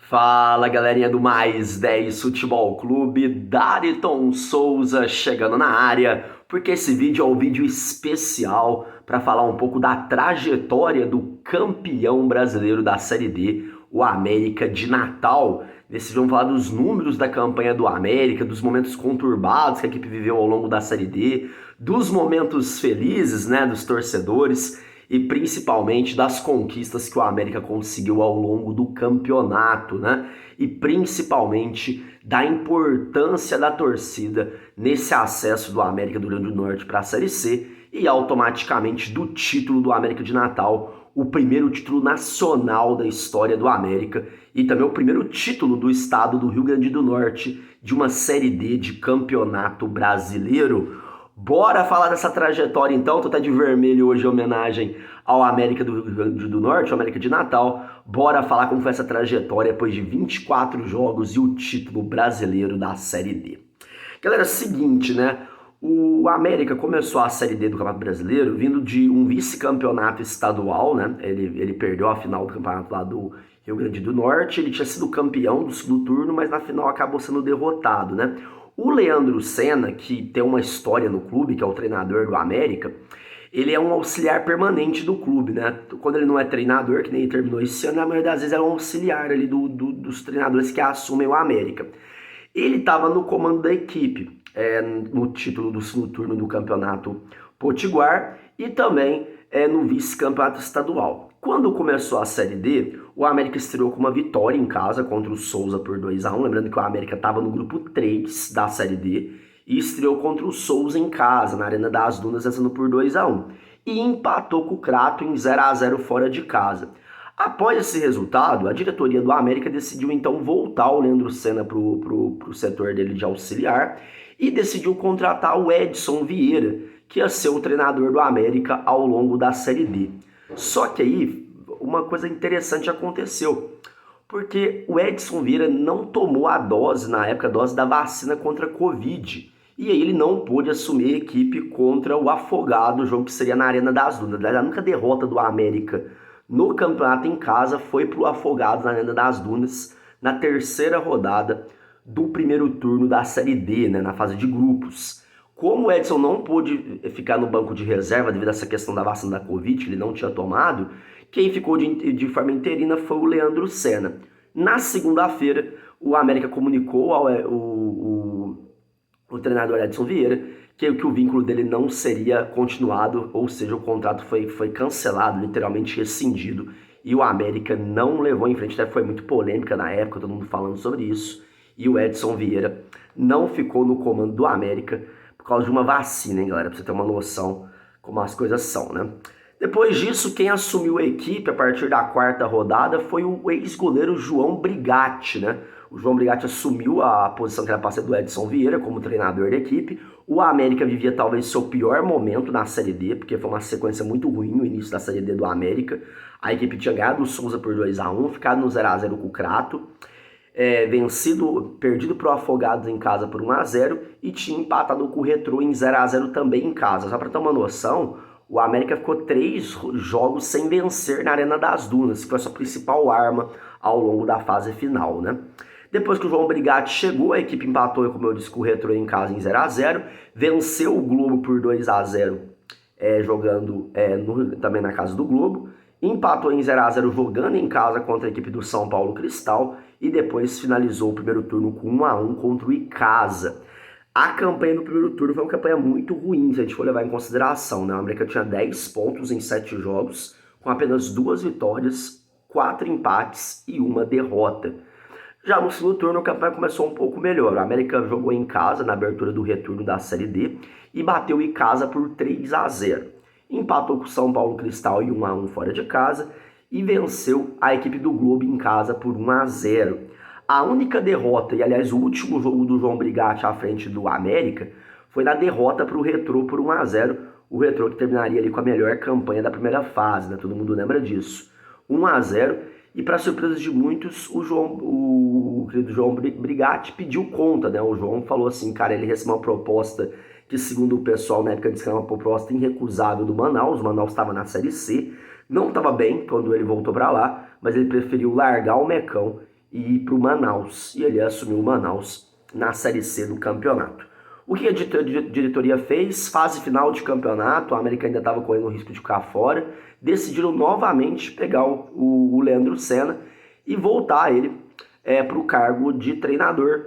Fala galerinha do Mais 10 Futebol Clube, Dariton Souza chegando na área, porque esse vídeo é um vídeo especial para falar um pouco da trajetória do campeão brasileiro da Série D, o América de Natal. Nesse vídeo vamos falar dos números da campanha do América, dos momentos conturbados que a equipe viveu ao longo da Série D, dos momentos felizes, né, dos torcedores e principalmente das conquistas que o América conseguiu ao longo do campeonato, né? E principalmente da importância da torcida nesse acesso do América do Rio Grande do Norte para a Série C e automaticamente do título do América de Natal, o primeiro título nacional da história do América e também o primeiro título do estado do Rio Grande do Norte de uma Série D de campeonato brasileiro. Bora falar dessa trajetória então, tô até de vermelho hoje em homenagem ao América do Rio Grande do Norte, ao América de Natal. Bora falar como foi essa trajetória depois de 24 jogos e o título brasileiro da Série D. Galera, seguinte, né? O América começou a Série D do Campeonato Brasileiro vindo de um vice-campeonato estadual, né? Ele perdeu a final do campeonato lá do Rio Grande do Norte, ele tinha sido campeão do segundo turno, mas na final acabou sendo derrotado, né? O Leandro Senna, que tem uma história no clube, que é o treinador do América, ele é um auxiliar permanente do clube, né? Quando ele não é treinador, que nem ele terminou esse ano, na maioria das vezes é um auxiliar ali dos treinadores que assumem o América. Ele estava no comando da equipe, no título do segundo turno do Campeonato Potiguar e também no vice-campeonato estadual. Quando começou a Série D, o América estreou com uma vitória em casa contra o Souza por 2-1, lembrando que o América estava no grupo 3 da Série D, e estreou contra o Souza em casa, na Arena das Dunas, vencendo por 2-1, e empatou com o Crato em 0-0 fora de casa. Após esse resultado, a diretoria do América decidiu então voltar o Leandro Senna para o setor dele de auxiliar e decidiu contratar o Edson Vieira, que ia ser o treinador do América ao longo da Série D. Só que aí uma coisa interessante aconteceu, porque o Edson Vieira não tomou a dose, na época, a dose da vacina contra a Covid. E aí ele não pôde assumir a equipe contra o Afogado, o jogo que seria na Arena das Dunas. A única derrota do América no campeonato em casa foi para o Afogado na Arena das Dunas, na terceira rodada do primeiro turno da Série D, né, na fase de grupos. Como o Edson não pôde ficar no banco de reserva devido a essa questão da vacina da Covid, que ele não tinha tomado, quem ficou de forma interina foi o Leandro Senna. Na segunda-feira, o América comunicou ao o treinador Edson Vieira que o vínculo dele não seria continuado, ou seja, o contrato foi cancelado, literalmente rescindido, e o América não levou em frente, até foi muito polêmica na época, todo mundo falando sobre isso, e o Edson Vieira não ficou no comando do América por causa de uma vacina, hein, galera, pra você ter uma noção como as coisas são, né? Depois disso, quem assumiu a equipe a partir da quarta rodada foi o ex-goleiro João Brigatti, né? O João Brigatti assumiu a posição que era para ser do Edson Vieira como treinador da equipe. O América vivia talvez seu pior momento na Série D, porque foi uma sequência muito ruim no início da Série D do América. A equipe tinha ganhado o Souza por 2-1, ficado no 0-0 com o Crato, perdido para o Afogados em casa por 1-0 e tinha empatado com o Retrô em 0-0 também em casa. Só para ter uma noção, o América ficou 3 jogos sem vencer na Arena das Dunas, que foi a sua principal arma ao longo da fase final, né? Depois que o João Brigatti chegou, a equipe empatou, como eu disse, com o Retrô em casa em 0-0, venceu o Globo por 2-0, jogando também na casa do Globo, empatou em 0-0 jogando em casa contra a equipe do São Paulo Cristal e depois finalizou o primeiro turno com 1-1 contra o Icasa. A campanha do primeiro turno foi uma campanha muito ruim, se a gente for levar em consideração, né? O América tinha 10 pontos em 7 jogos, com apenas 2 vitórias, 4 empates e 1 derrota. Já no segundo turno, a campanha começou um pouco melhor. O América jogou em casa na abertura do retorno da Série D e bateu em casa por 3-0. Empatou com o São Paulo Cristal em 1-1 fora de casa e venceu a equipe do Globo em casa por 1-0. A única derrota, e aliás o último jogo do João Brigatti à frente do América, foi na derrota para o Retrô por 1-0. O Retrô que terminaria ali com a melhor campanha da primeira fase, né? Todo mundo lembra disso. 1-0. E para surpresa de muitos, o querido João Brigatti pediu conta, né? O João falou assim, cara, ele recebeu uma proposta que, segundo o pessoal na época, disse que era uma proposta irrecusável do Manaus. O Manaus estava na Série C, não estava bem quando ele voltou para lá, mas ele preferiu largar o Mecão e ir para o Manaus. E ele assumiu o Manaus na Série C do campeonato. O que a diretoria fez? Fase final de campeonato, a América ainda estava correndo o risco de ficar fora, decidiram novamente pegar o Leandro Senna e voltar ele para o cargo de treinador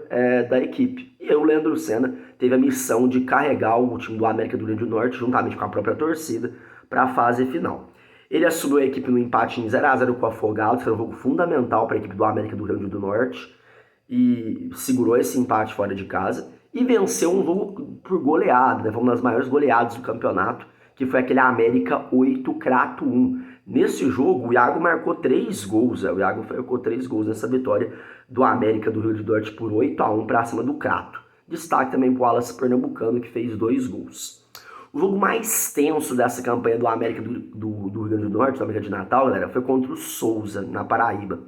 da equipe. E aí o Leandro Senna teve a missão de carregar o time do América do Rio Grande do Norte, juntamente com a própria torcida, para a fase final. Ele assumiu a equipe no empate em 0-0 com o Afogados, que foi um jogo fundamental para a equipe do América do Rio Grande do Norte, e segurou esse empate fora de casa, e venceu um jogo por goleada, né? Foi uma das maiores goleadas do campeonato, que foi aquele América 8, Crato 1. Nesse jogo, o Iago marcou 3 gols, o Iago marcou 3 gols nessa vitória do América do Rio de Norte por 8-1 para cima do Crato. Destaque também para o Wallace Pernambucano, que fez 2 gols. O jogo mais tenso dessa campanha do América do Rio Grande do Norte, do América de Natal, galera, foi contra o Souza, na Paraíba.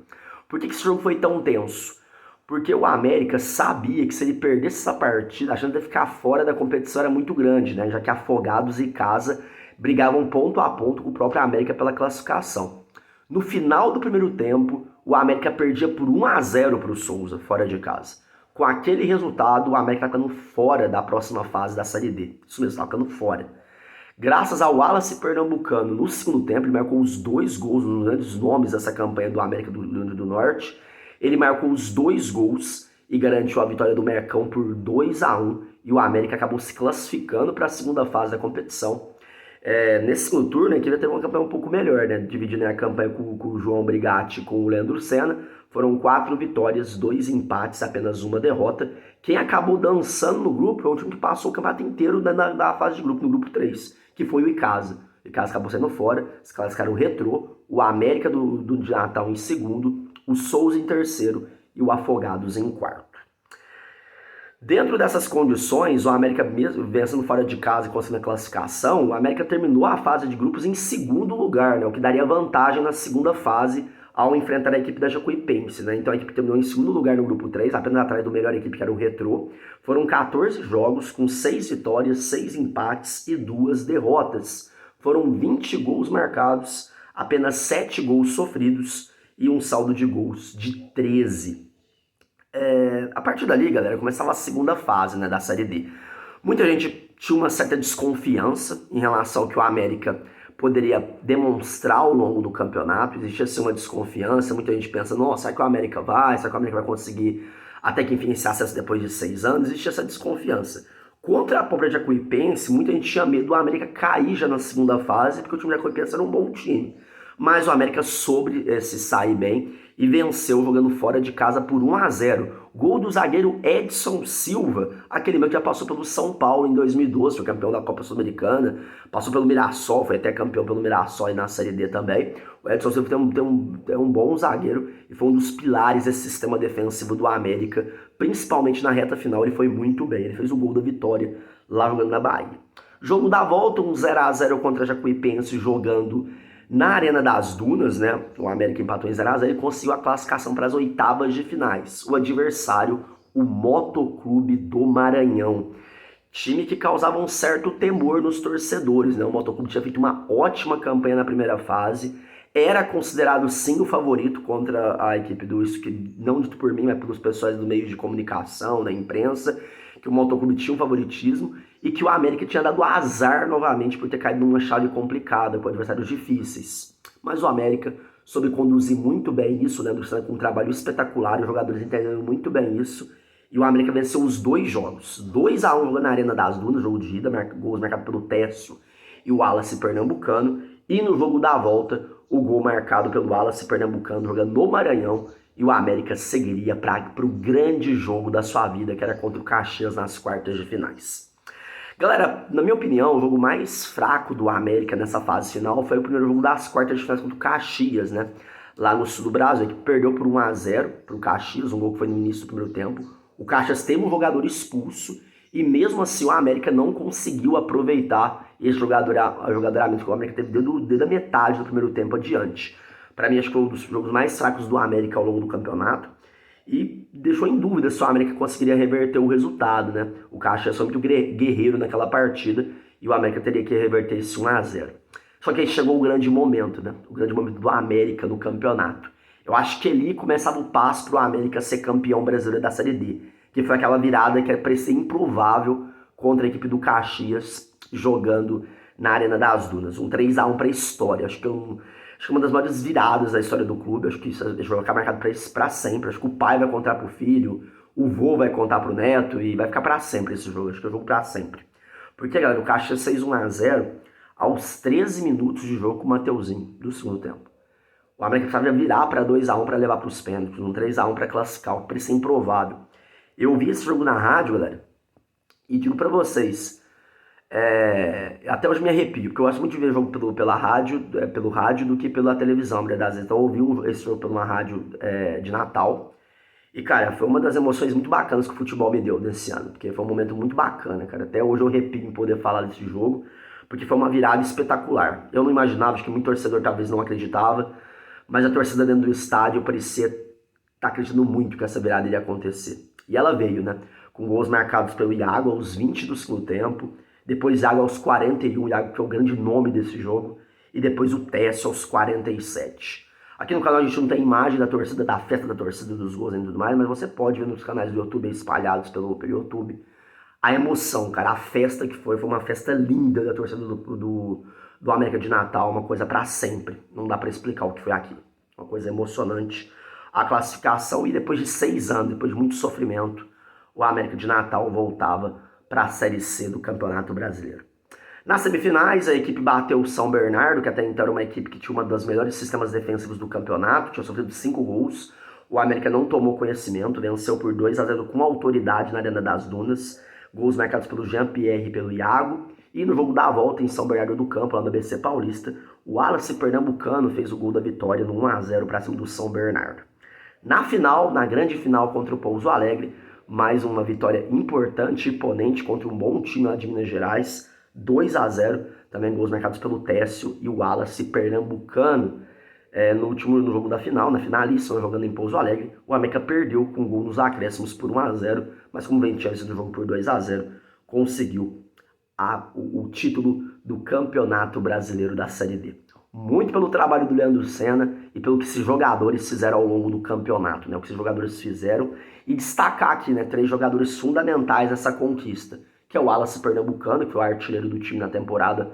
Por que esse jogo foi tão tenso? Porque o América sabia que se ele perdesse essa partida, a chance de ficar fora da competição era muito grande, né? Já que Afogados e Casa brigavam ponto a ponto com o próprio América pela classificação. No final do primeiro tempo, o América perdia por 1-0 para o Souza, fora de casa. Com aquele resultado, o América está ficando fora da próxima fase da Série D. Isso mesmo, está ficando fora. Graças ao Wallace Pernambucano, no segundo tempo, ele marcou os 2 gols, um dos grandes nomes dessa campanha do América do Rio Grande do Norte. Ele marcou os 2 gols e garantiu a vitória do Mercão por 2-1. E o América acabou se classificando para a segunda fase da competição. Nesse segundo turno, a equipe teve uma campanha um pouco melhor, né? Dividindo a campanha com o João Brigatti e com o Leandro Senna. Foram 4 vitórias, 2 empates, apenas 1 derrota. Quem acabou dançando no grupo é o time que passou o campeonato inteiro na fase de grupo, no grupo 3, que foi o Icasa. O Icasa acabou saindo fora, se classificaram o Retrô, o América do Natal em segundo, o Souza em terceiro e o Afogados em quarto. Dentro dessas condições, o América, mesmo vencendo fora de casa e conseguindo a classificação, o América terminou a fase de grupos em segundo lugar, né, o que daria vantagem na segunda fase ao enfrentar a equipe da Jacuipense, né? Então a equipe terminou em segundo lugar no grupo 3, apenas atrás do melhor equipe, que era o Retrô. Foram 14 jogos com 6 vitórias, 6 empates e 2 derrotas. Foram 20 gols marcados, apenas 7 gols sofridos e um saldo de gols de 13. A partir dali, galera, começava a segunda fase, né, da Série D. Muita gente tinha uma certa desconfiança em relação ao que o América poderia demonstrar ao longo do campeonato. Existia assim uma desconfiança, muita gente pensa, nossa, será que o América vai? Será que o América vai conseguir até que enfim esse acesso depois de 6 anos? Existia essa desconfiança. Contra a própria Jacuipense, muita gente tinha medo do América cair já na segunda fase, porque o time da Jacuipense era um bom time. Mas o América soube se sair bem e venceu jogando fora de casa por 1-0. Gol do zagueiro Edson Silva, aquele meu que já passou pelo São Paulo em 2012, foi campeão da Copa Sul-Americana, passou pelo Mirassol, foi até campeão pelo Mirassol e na Série D também. O Edson Silva tem um bom zagueiro e foi um dos pilares desse sistema defensivo do América, principalmente na reta final. Ele foi muito bem, ele fez o gol da vitória lá jogando na Bahia. Jogo da volta, um 0-0 contra a Jacuipense jogando na Arena das Dunas, né? O América empatou em 0-0 e conseguiu a classificação para as oitavas de finais. O adversário, o Motoclube do Maranhão. Time que causava um certo temor nos torcedores, né? O Motoclube tinha feito uma ótima campanha na primeira fase. Era considerado sim o favorito contra a equipe do isso, que não dito por mim, mas pelos pessoais do meio de comunicação, da imprensa, que o Motoclube tinha um favoritismo e que o América tinha dado azar novamente por ter caído numa chave complicada, com adversários difíceis. Mas o América soube conduzir muito bem isso, né, com um trabalho espetacular, os jogadores entendendo muito bem isso, e o América venceu os 2 jogos. 2-1 jogando na Arena das Dunas, jogo de ida, gols marcados pelo Técio e o Wallace Pernambucano, e no jogo da volta, o gol marcado pelo Wallace Pernambucano jogando no Maranhão, e o América seguiria para o grande jogo da sua vida, que era contra o Caxias nas quartas de finais. Galera, na minha opinião, o jogo mais fraco do América nessa fase final foi o primeiro jogo das quartas de finais contra o Caxias, né? Lá no sul do Brasil, que perdeu por 1-0 para o Caxias, um gol que foi no início do primeiro tempo. O Caxias teve um jogador expulso e mesmo assim o América não conseguiu aproveitar esse jogadoramento que o América teve desde a metade do primeiro tempo adiante. Para mim, acho que foi um dos jogos mais fracos do América ao longo do campeonato. E deixou em dúvida se o América conseguiria reverter o resultado, né? O Caxias foi muito guerreiro naquela partida e o América teria que reverter esse 1-0. Só que aí chegou o grande momento, né? O grande momento do América no campeonato. Eu acho que ali começava o passo pro América ser campeão brasileiro da Série D, que foi aquela virada que parecia improvável contra a equipe do Caxias, jogando na Arena das Dunas. Um 3-1 para a história. Acho que uma das maiores viradas da história do clube. Acho que isso vai ficar marcado para sempre. Acho que o pai vai contar pro filho, o vô vai contar pro neto e vai ficar para sempre esse jogo. Acho que é um jogo para sempre. Porque, galera, o Caxias fez 1-0 aos 13 minutos de jogo com o Mateuzinho, do segundo tempo. O América precisava virar para 2-1 para levar para os pênaltis, um 3-1 para classificar, o que parecia improvável. Eu vi esse jogo na rádio, galera, e digo para vocês, até hoje me arrepio, porque eu gosto muito de ver jogo pelo rádio do que pela televisão, verdade? Então eu ouvi esse jogo pela rádio de Natal, e cara, foi uma das emoções muito bacanas que o futebol me deu nesse ano, porque foi um momento muito bacana, cara. Até hoje eu arrepio em poder falar desse jogo, porque foi uma virada espetacular. Eu não imaginava, acho que muito torcedor talvez não acreditava, mas a torcida dentro do estádio parecia estar acreditando muito que essa virada iria acontecer. E ela veio, né? Com gols marcados pelo Iago aos 20 do segundo tempo, depois Iago aos 41, Iago que é o grande nome desse jogo, e depois o Técio aos 47. Aqui no canal a gente não tem imagem da torcida, da festa da torcida, dos gols e tudo mais, mas você pode ver nos canais do YouTube espalhados pelo YouTube a emoção, cara, a festa que foi uma festa linda da torcida do América de Natal, uma coisa pra sempre. Não dá pra explicar o que foi aquilo. Uma coisa emocionante. A classificação e depois de 6 anos, depois de muito sofrimento, o América de Natal voltava para a Série C do Campeonato Brasileiro. Nas semifinais, a equipe bateu o São Bernardo, que até então era uma equipe que tinha um dos melhores sistemas defensivos do campeonato, tinha sofrido 5 gols. O América não tomou conhecimento, venceu por 2-0 com autoridade na Arena das Dunas. Gols marcados pelo Jean-Pierre e pelo Iago. E no jogo da volta em São Bernardo do Campo, lá no ABC Paulista, o Wallace Pernambucano fez o gol da vitória no 1-0 para cima do São Bernardo. Na final, na grande final contra o Pouso Alegre, mais uma vitória importante e imponente contra um bom time lá de Minas Gerais, 2-0, também gols marcados pelo Técio e o Wallace Pernambucano. No jogo da final, na finalíssima, jogando em Pouso Alegre, o América perdeu com gol nos acréscimos por 1-0, mas como tinha vencido o jogo por 2-0, conseguiu o título do Campeonato Brasileiro da Série D. Muito pelo trabalho do Leandro Senna e pelo que esses jogadores fizeram ao longo do campeonato, né? O que esses jogadores fizeram, e destacar aqui, né, 3 jogadores fundamentais nessa conquista, que é o Wallace Pernambucano, que foi o artilheiro do time na temporada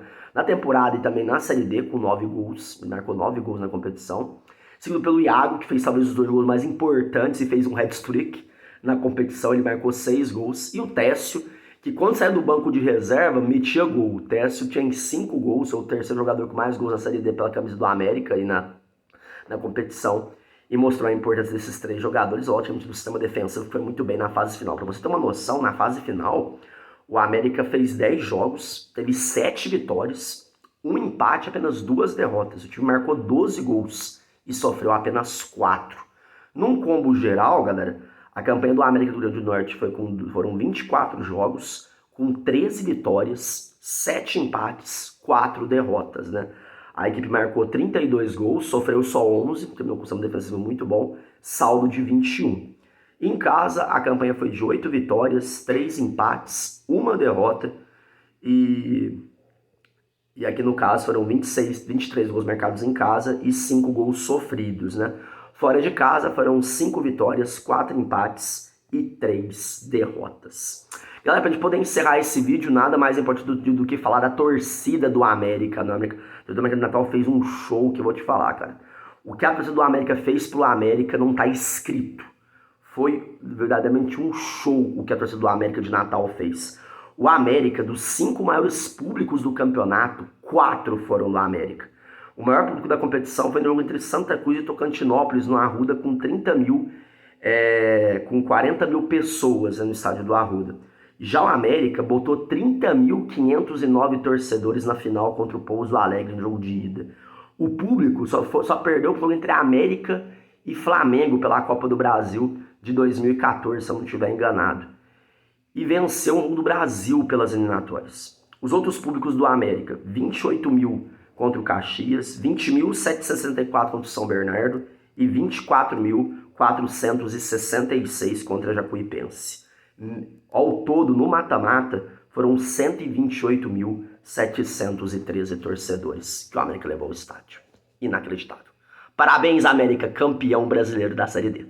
e também na Série D, com 9 gols, marcou 9 gols na competição. Seguido pelo Iago, que fez talvez os 2 gols mais importantes e fez um hat-trick na competição, ele marcou 6 gols. E o Técio, que quando saiu do banco de reserva, metia gol. O Técio tinha 5 gols, foi o terceiro jogador com mais gols na Série D pela camisa do América e na competição. E mostrou a importância desses 3 jogadores, ótimo do sistema defensivo, que foi muito bem na fase final. Para você ter uma noção, na fase final, o América fez 10 jogos, teve 7 vitórias, 1 empate e apenas 2 derrotas. O time marcou 12 gols e sofreu apenas 4. Num combo geral, galera, a campanha do América do Rio Grande do Norte foram 24 jogos, com 13 vitórias, 7 empates, 4 derrotas, né? A equipe marcou 32 gols, sofreu só 11, terminou com um sistema defensivo muito bom, saldo de 21. Em casa, a campanha foi de 8 vitórias, 3 empates, 1 derrota e aqui no caso foram 23 gols marcados em casa e 5 gols sofridos, né? Fora de casa foram 5 vitórias, 4 empates e 3 derrotas. Galera, pra gente poder encerrar esse vídeo, nada mais importante do que falar da torcida do América. O América do Natal fez um show que eu vou te falar, cara. O que a torcida do América fez pro América não tá escrito. Foi verdadeiramente um show o que a torcida do América de Natal fez. O América, dos 5 maiores públicos do campeonato, 4 foram do América. O maior público da competição foi no jogo entre Santa Cruz e Tocantinópolis, no Arruda, com 40 mil pessoas no estádio do Arruda. Já o América botou 30.509 torcedores na final contra o Pouso Alegre no jogo de ida. O público só perdeu o jogo entre América e Flamengo pela Copa do Brasil de 2014, se eu não estiver enganado. E venceu o jogo do Brasil pelas eliminatórias. Os outros públicos do América, 28 mil contra o Caxias, 20.764 contra o São Bernardo e 24.466 contra a Jacuipense. Ao todo, no mata-mata, foram 128.713 torcedores que o América levou ao estádio. Inacreditável. Parabéns, América, campeão brasileiro da Série D.